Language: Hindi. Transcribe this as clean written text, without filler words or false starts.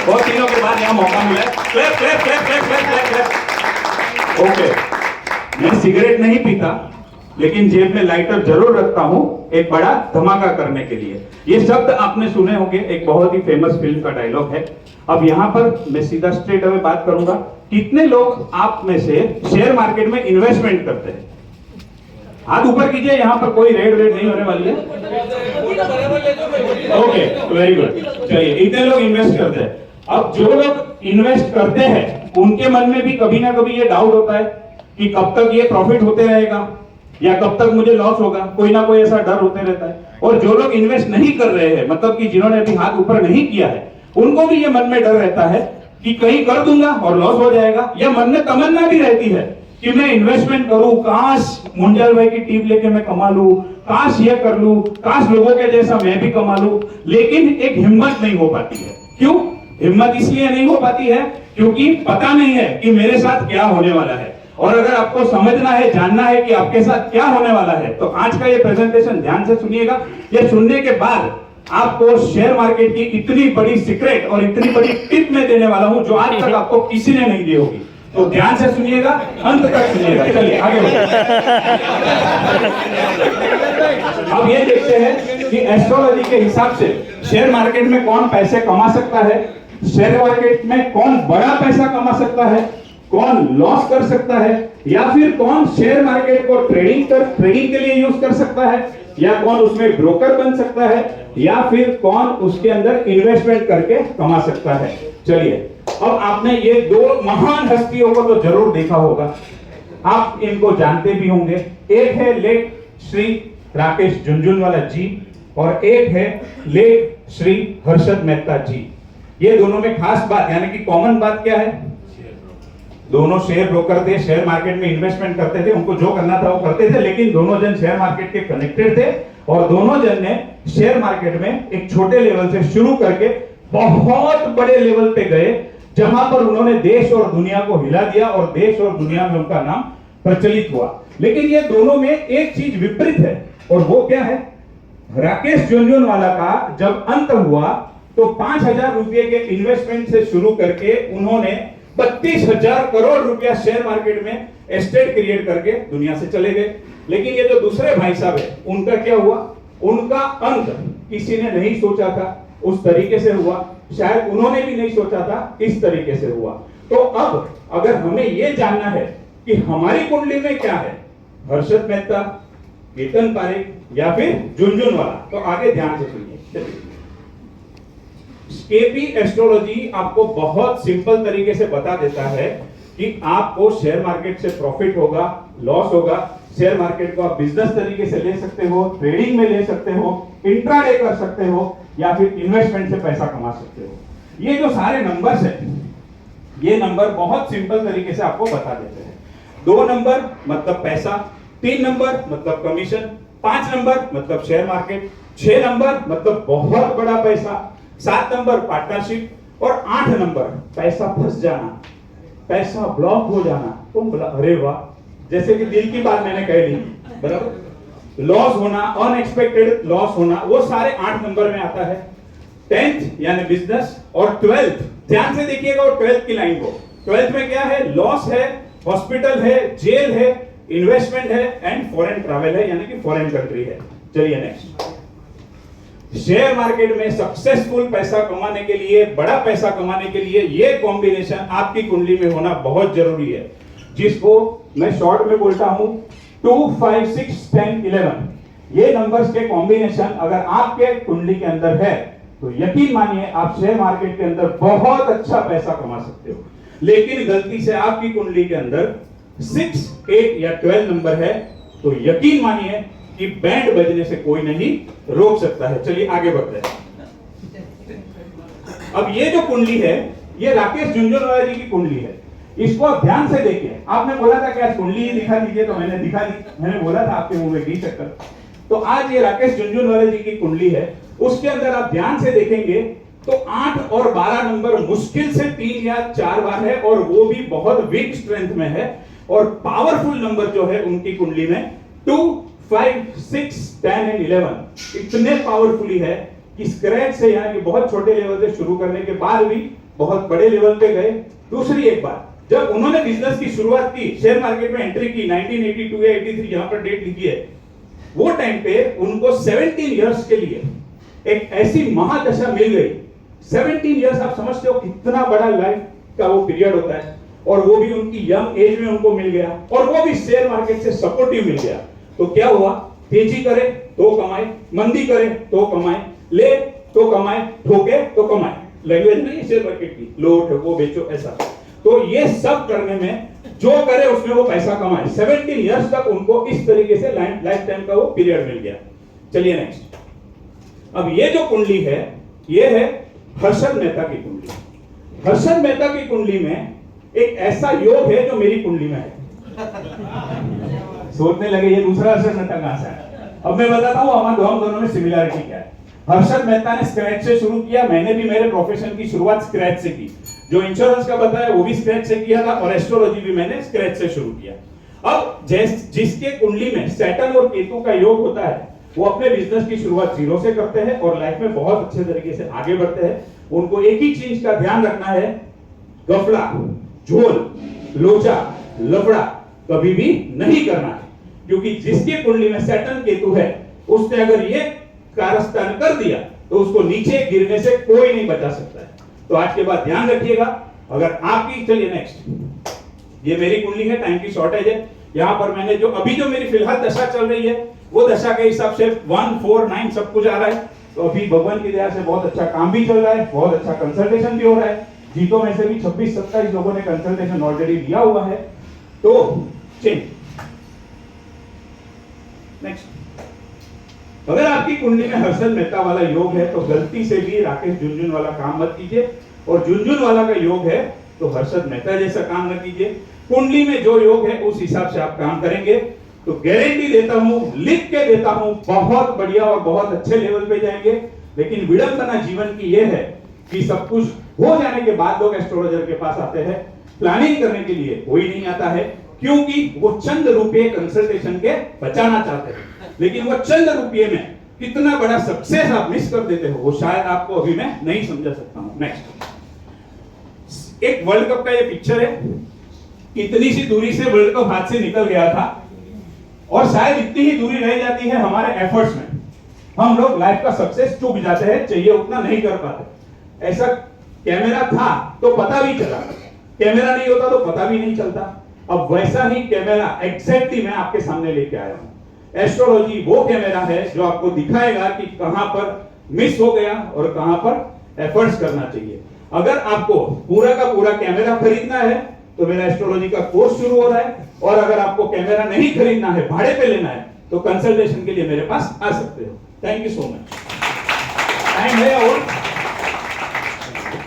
बहुत दिनों के बाद यहाँ मौका मिला है। Clap clap clap clap clap clap. Okay, मैं सिगरेट नहीं पीता, लेकिन जेब में लाइटर जरूर रखता हूं एक बड़ा धमाका करने के लिए। ये शब्द आपने सुने होंगे, एक बहुत ही फेमस फिल्म का डायलॉग है। अब यहाँ पर मैं सीधा स्ट्रेट अवे बात करूंगा, कितने लोग आप में से शेयर मार्केट में इन्वेस्टमेंट करते हैं? हाथ ऊपर कीजिए, यहाँ पर कोई रेड नहीं होने वाली है। Okay, very good. चलिए, इतने लोग इन्वेस्ट करते हैं। अब जो लोग इन्वेस्ट करते हैं उनके मन में भी कभी ना कभी ये डाउट होता है कि कब तक ये प्रॉफिट होते रहेगा या कब तक मुझे लॉस होगा, कोई ना कोई ऐसा डर होते रहता है। और जो लोग इन्वेस्ट नहीं कर रहे हैं, मतलब कि जिन्होंने अभी हाथ ऊपर नहीं किया है, उनको भी ये मन में डर रहता है कि कहीं कर दूंगा और लॉस हो जाएगा, या मन में तमन्ना भी रहती है कि मैं इन्वेस्टमेंट करूं, काश मुंजाल भाई की टीम लेके मैं कमा लूं, काश ये कर लूं, काश लोगों के जैसा मैं भी कमा लूं, लेकिन एक हिम्मत नहीं हो पाती है। क्यों हिम्मत इसलिए नहीं हो पाती है? क्योंकि पता नहीं है कि मेरे साथ क्या होने वाला है। और अगर आपको समझना है, जानना है कि आपके साथ क्या होने वाला है, तो आज का ये प्रेजेंटेशन ध्यान से सुनिएगा। ये सुनने के बाद आपको शेयर मार्केट की इतनी बड़ी सीक्रेट और इतनी बड़ी टिप मैं देने वाला हूं जो आज तक आपको किसी ने नहीं दी होगी। तो ध्यान से सुनिएगा, अंत तक सुनिएगा। चलिए आगे बढ़ते। अब ये देखते हैं कि एस्ट्रोलॉजी के हिसाब से शेयर मार्केट में कौन पैसे कमा सकता है, शेयर मार्केट में कौन बड़ा पैसा कमा सकता है, कौन लॉस कर सकता है, या फिर कौन शेयर मार्केट को ट्रेडिंग के लिए यूज कर सकता है, या कौन उसमें ब्रोकर बन सकता है, या फिर कौन उसके अंदर इन्वेस्टमेंट करके कमा सकता है। चलिए, अब आपने ये दो महान हस्तियों को तो जरूर देखा होगा, आप इनको जानते भी होंगे। एक है लेट श्री राकेश झुनझुनवाला जी और एक है लेट श्री हर्षद मेहता जी। ये दोनों में खास बात यानी कि कॉमन बात क्या है? दोनों शेयर ब्रोकर थे, शेयर मार्केट में इन्वेस्टमेंट करते थे, उनको जो करना था वो करते थे, लेकिन दोनों जन शेयर मार्केट के कनेक्टेड थे और दोनों जन ने शेयर मार्केट में एक छोटे लेवल से शुरू करके बहुत बड़े लेवल पे गए, जहां पर उन्होंने देश और दुनिया को हिला दिया और देश और दुनिया में उनका नाम प्रचलित हुआ। लेकिन ये दोनों में एक चीज विपरीत है, और वो क्या है? राकेश झुनझुनवाला का जब अंत हुआ तो 5,000 रुपए के इन्वेस्टमेंट से शुरू करके उन्होंने 32,000 करोड़ रुपया शेयर मार्केट में एस्टेट क्रिएट करके दुनिया से चले गए। लेकिन ये जो दूसरे भाई साहब है, उनका क्या हुआ? उनका अंत किसी ने नहीं सोचा था उस तरीके से हुआ, शायद उन्होंने भी नहीं सोचा था इस तरीके से हुआ। तो अब अगर हमें यह जानना है कि हमारी कुंडली में क्या है, हर्षद मेहता, केतन पारेख या फिर झुनझुनवाला, तो आगे ध्यान से सुनिए। केपी एस्ट्रोलॉजी आपको बहुत सिंपल तरीके से बता देता है कि आपको शेयर मार्केट से प्रॉफिट होगा, लॉस होगा। शेयर मार्केट को आप बिजनेस तरीके से ले सकते हो, ट्रेडिंग में ले सकते हो, इंट्राडे कर सकते हो, या फिर इन्वेस्टमेंट से पैसा कमा सकते हो। ये जो सारे नंबर्स हैं, ये नंबर बहुत सिंपल तरीके से आपको बता देते हैं। 2 नंबर मतलब पैसा, 3 नंबर मतलब कमीशन, 5 नंबर मतलब शेयर मार्केट, 6 नंबर मतलब बहुत बड़ा पैसा, 7 नंबर पार्टनरशिप और 8 नंबर पैसा फंस जाना, पैसा ब्लॉक हो जाना। तो बोला अरे वाह, जैसे कि दिल की बात मैंने कह ली, बराबर। लॉस होना, अनएक्सपेक्टेड लॉस होना, वो सारे 8 नंबर में आता है। 10th यानी बिजनेस और 12th, ध्यान से देखिएगा और 12th की लाइन को। 12th में क्या है? लॉस है, हॉस्पिटल है, जेल है, इन्वेस्टमेंट है एंड फॉरेन ट्रैवल है, यानी कि फॉरेन कंट्री है। चलिए नेक्स्ट। शेयर मार्केट में सक्सेसफुल पैसा कमाने के लिए, बड़ा पैसा कमाने के लिए ये कॉम्बिनेशन आपकी कुंडली में होना बहुत जरूरी है, जिसको मैं शॉर्ट में बोलता हूं 2, 5, 6, 10, 11। ये नंबर्स के कॉम्बिनेशन अगर आपके कुंडली के अंदर है तो यकीन मानिए आप शेयर मार्केट के अंदर बहुत अच्छा पैसा कमा सकते हो। लेकिन गलती से आपकी कुंडली के अंदर 6, 8 या 12 नंबर है तो यकीन मानिए कि बैंड बजने से कोई नहीं रोक सकता है। चलिए आगे बढ़ते हैं। अब ये जो कुंडली है, ये राकेश झुनझुनवाला जी की कुंडली है। इसको आप ध्यान से देखिए। आपने बोला था कि आज कुंडली ही दिखा दीजिए, तो मैंने दिखा दी। मैंने बोला था आपके मुंह में घी चक्कर। तो आज ये राकेश झुनझुनवाला जी की कुंडली है। उसके अंदर आप ध्यान से देखेंगे तो 8 और 12 नंबर मुश्किल से 3 या 4 बार है, और वो भी बहुत वीक स्ट्रेंथ में है। और पावरफुल नंबर जो है उनकी कुंडली में 2, 5, 6, 10 एंड 11 इतने पावरफुली है कि स्क्रैच से, यानी कि बहुत छोटे लेवल से शुरू करने के बाद भी बहुत बड़े लेवल पे गए। दूसरी एक बात, जब उन्होंने बिजनेस की शुरुआत की, शेयर मार्केट में एंट्री की 1982 या 83 जहां पर डेट लिखी है, वो टाइम पे उनको 17 इयर्स के लिए एक ऐसी महादशा मिल गई। 17 इयर्स, आप समझते हो कितना बड़ा लाइफ का वो पीरियड होता है, और वो भी उनकी यंग एज में उनको मिल गया, और वो भी शेयर मार्केट से सपोर्टिव मिल गया। तो क्या हुआ, तेजी करे तो कमाए, मंदी करे तो कमाए, ले तो कमाए, ठोके तो कमाए। लैंग्वेज नहीं शेयर मार्केट की, लो ठोको बेचो ऐसा। तो ये सब करने में जो करे उसमें वो पैसा कमाए। 17 इयर्स तक उनको इस तरीके से लाइफ टाइम का वो पीरियड मिल गया। चलिए नेक्स्ट। अब ये जो कुंडली है, ये है हर्षद मेहता की कुंडली। हर्षद मेहता की कुंडली में एक ऐसा योग है जो मेरी कुंडली में है। सोचने लगे ये दूसरा हर्षद मेहता कहां से है। अब मैं बताता हूं हम दोनों में सिमिलरिटी क्या है। हर्षद मेहता ने स्क्रैच से शुरू किया, मैंने भी मेरे प्रोफेशन की शुरुआत स्क्रैच से की। जो इंश्योरेंस का बताया वो भी स्क्रैच से किया था, और एस्ट्रोलॉजी भी मैंने स्क्रैच से शुरू किया। अब जिसके कुंडली में सैटर्न और केतु का योग होता है, वो अपने बिजनेस की शुरुआत जीरो से करते हैं और लाइफ में बहुत अच्छे तरीके से आगे बढ़ते हैं। उनको एक ही चीज का ध्यान रखना है, गफला, झोल, लोचा, लफड़ा कभी भी नहीं करना है। क्योंकि जिसके कुंडली में सैटर्न केतु है, उसने अगर ये कारस्तान कर दिया तो उसको नीचे गिरने से कोई नहीं बचा सकता है। तो आज के बाद ध्यान रखिएगा। अगर आपकी, चलिए नेक्स्ट, ये मेरी कुंडली है, टाइम की शॉर्टेज है। यहां पर मैंने जो मेरी फिलहाल दशा चल रही है, वो दशा के हिसाब से 1, 4, 9 सब कुछ आ रहा है। तो अभी भगवान की दया से बहुत अच्छा काम भी चल रहा है, बहुत अच्छा कंसल्टेशन भी हो रहा है। जीतों में से भी 26-27 लोगों ने कंसल्टेशन ऑलरेडी लिया हुआ है। तो चेंज नेक्स्ट। अगर आपकी कुंडली में हर्षद मेहता वाला योग है तो गलती से भी राकेश झुनझुन वाला काम मत कीजिए, और झुनझुन वाला का योग है तो हर्षद मेहता जैसा काम न कीजिए। कुंडली में जो योग है उस हिसाब से आप काम करेंगे तो गारंटी देता हूं, लिख के देता हूं, बहुत बढ़िया और बहुत अच्छे लेवल पे जाएंगे। लेकिन विडंबना जीवन की यह है कि सब कुछ हो जाने के बाद लोग एस्ट्रोलॉजर के पास आते हैं, प्लानिंग करने के लिए कोई नहीं आता है, क्योंकि वो चंद रुपये कंसल्टेशन के बचाना चाहते हैं। लेकिन वो चंद रुपये में कितना बड़ा सक्सेस आप मिस कर देते हो, वो शायद आपको अभी मैं नहीं समझा सकता हूं। नेक्स्ट, एक वर्ल्ड कप का ये पिक्चर है। इतनी सी दूरी से वर्ल्ड कप हाथ से निकल गया था, और शायद इतनी ही दूरी रह जाती है हमारे एफर्ट्स में। हम लोग लाइफ का सक्सेस चूक जाते हैं, चाहिए उतना नहीं कर पाते। ऐसा कैमरा था तो पता भी चला, कैमरा नहीं होता तो पता भी नहीं चलता। अब वैसा ही कैमरा एग्जैक्टली मैं आपके सामने लेके आया हूं। एस्ट्रोलॉजी वो कैमरा है जो आपको दिखाएगा कि कहां पर मिस हो गया और कहां पर एफर्ट्स करना चाहिए। अगर आपको पूरा का पूरा कैमरा खरीदना है तो मेरा एस्ट्रोलॉजी का कोर्स शुरू हो रहा है, और अगर आपको कैमरा नहीं खरीदना है, भाड़े पे लेना है, तो कंसल्टेशन के लिए मेरे पास आ सकते हो। Thank you so much. Time है और